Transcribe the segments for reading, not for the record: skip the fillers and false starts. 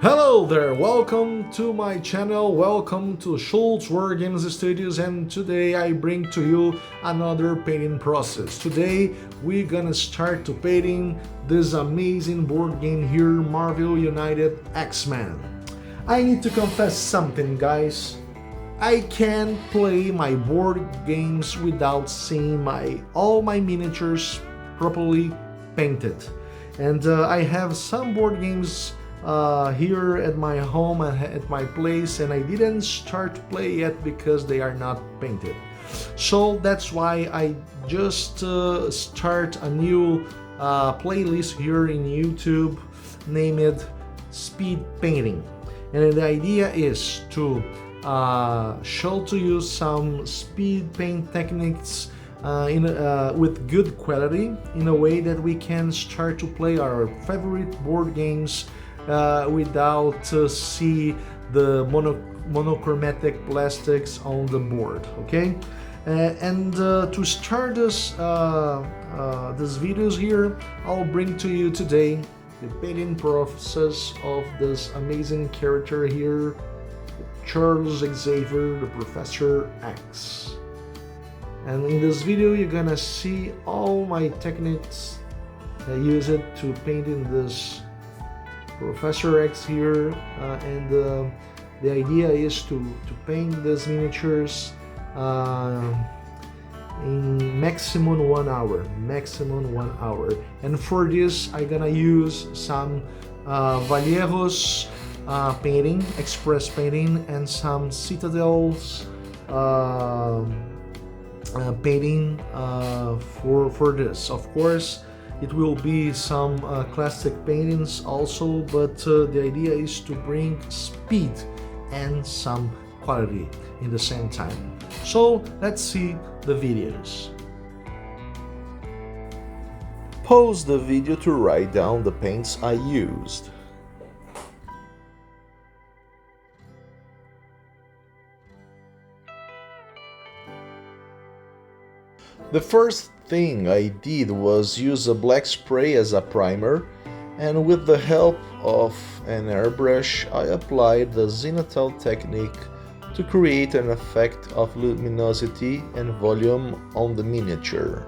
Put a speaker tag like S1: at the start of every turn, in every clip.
S1: Hello there, welcome to my channel, welcome to Schulz Wargames Studios, and today I bring to you another painting process. Today we're gonna start to painting this amazing board game here, Marvel United X-Men. I need to confess something, guys. I can't play my board games without seeing all my miniatures properly painted. And I have some board games here at my home and at my place, and I didn't start to play yet because they are not painted. So that's why I just start a new playlist here in YouTube named Speed Painting, and the idea is to show to you some speed paint techniques with good quality, in a way that we can start to play our favorite board games without see the monochromatic plastics on the board. Okay, and to start this videos here, I'll bring to you today the painting process of this amazing character here, Charles Xavier, the Professor X. And in this video you're gonna see all my techniques I use it to paint in this Professor X here, and the idea is to paint these miniatures in maximum 1 hour. And for this I'm gonna use some Vallejos painting, express painting, and some citadels painting for this. Of course it will be some classic paintings also, but the idea is to bring speed and some quality in the same time. So let's see the videos. Pause the video to write down the paints I used. The first thing I did was use a black spray as a primer, and with the help of an airbrush I applied the citadel technique to create an effect of luminosity and volume on the miniature.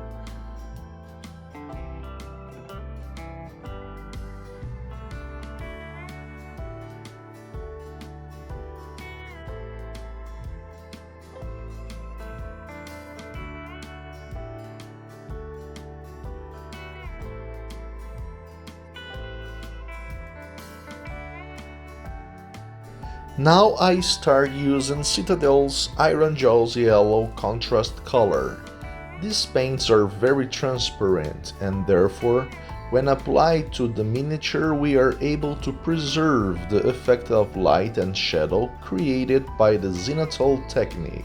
S1: Now I start using Citadel's Iron Jaws yellow contrast color. These paints are very transparent, and therefore, when applied to the miniature, we are able to preserve the effect of light and shadow created by the citadel technique.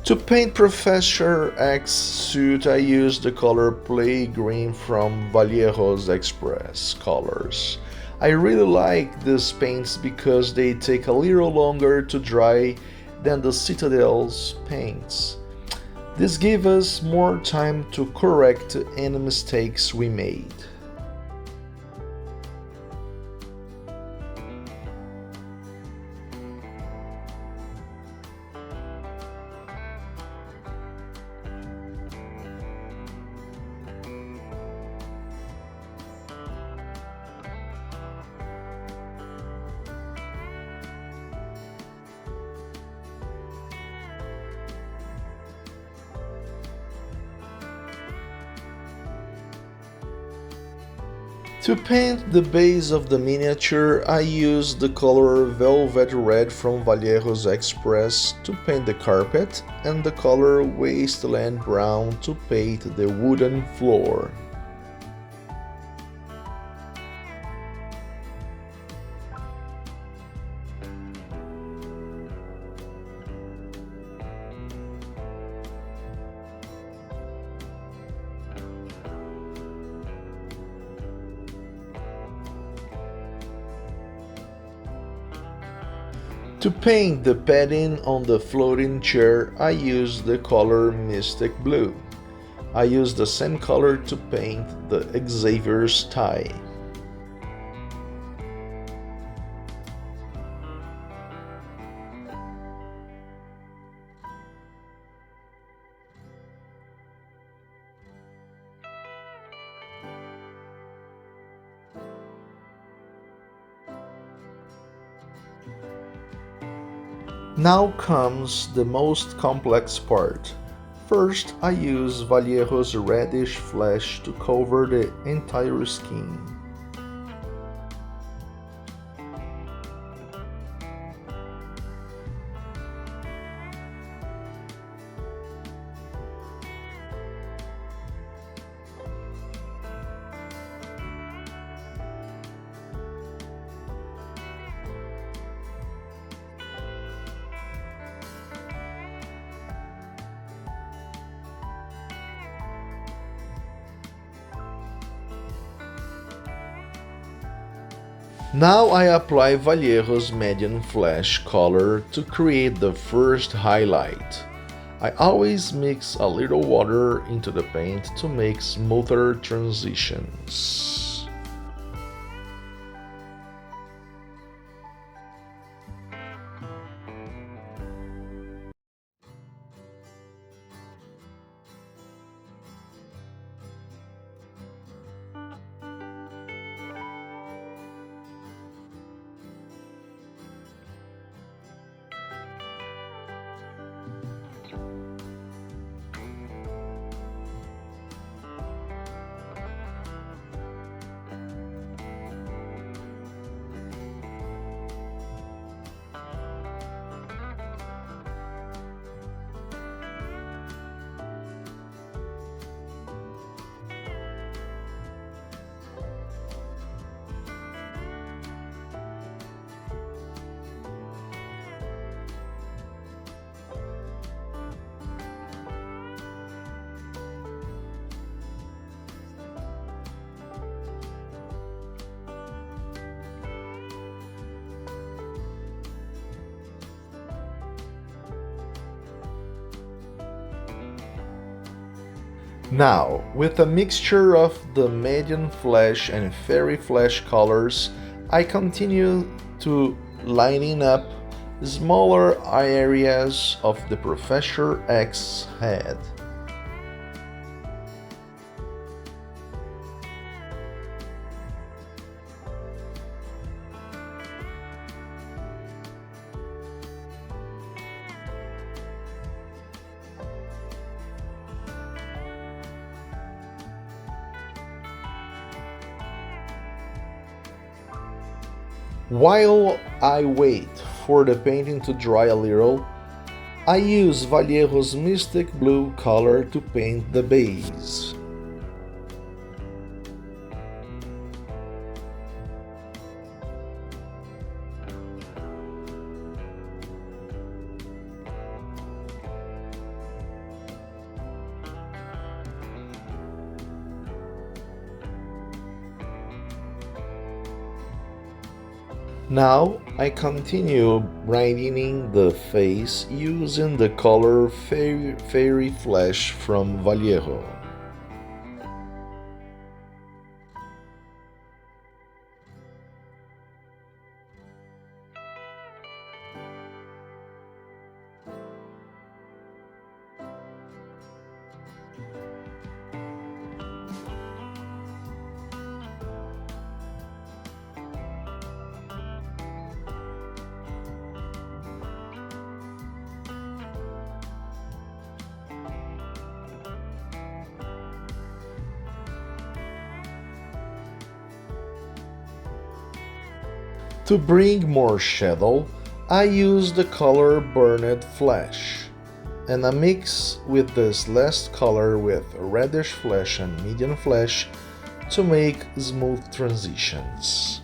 S1: To paint Professor X's suit, I used the color Play Green from Vallejo's Express Colors. I really like these paints because they take a little longer to dry than the Citadel's paints. This gave us more time to correct any mistakes we made. To paint the base of the miniature, I used the color Velvet Red from Vallejo's Express to paint the carpet and the color Wasteland Brown to paint the wooden floor. To paint the padding on the floating chair, I used the color Mystic Blue. I used the same color to paint the Xavier's tie. Now comes the most complex part. First, I use Vallejo's reddish flesh to cover the entire skin. Now I apply Vallejo's medium flesh color to create the first highlight. I always mix a little water into the paint to make smoother transitions. Now, with a mixture of the medium flesh and fairy flesh colors, I continue to lining up smaller areas of the Professor X head. While I wait for the painting to dry a little, I use Vallejo's Mystic Blue color to paint the base. Now I continue brightening the face using the color Fairy Flesh from Vallejo. To bring more shadow, I use the color Burned Flesh, and I mix with this last color with reddish flesh and medium flesh to make smooth transitions.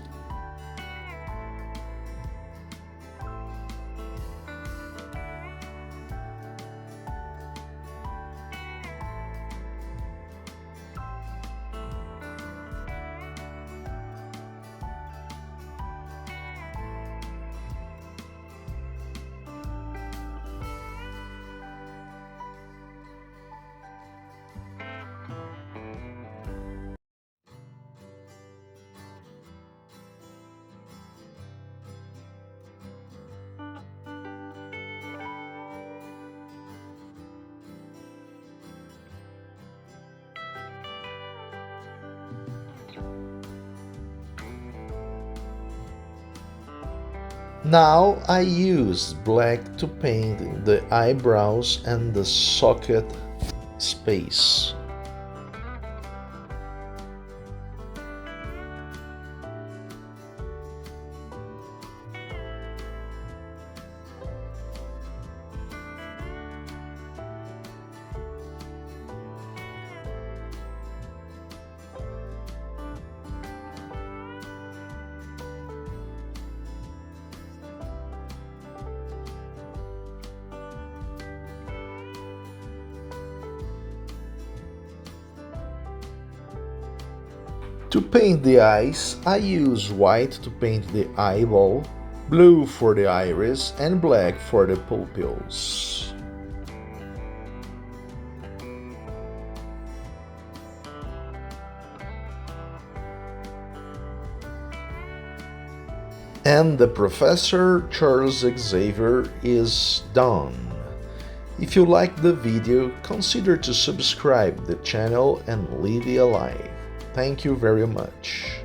S1: Now I use black to paint the eyebrows and the socket space. To paint the eyes, I use white to paint the eyeball, blue for the iris, and black for the pupils. And the Professor Charles Xavier is done. If you liked the video, consider to subscribe the channel and leave a like. Thank you very much.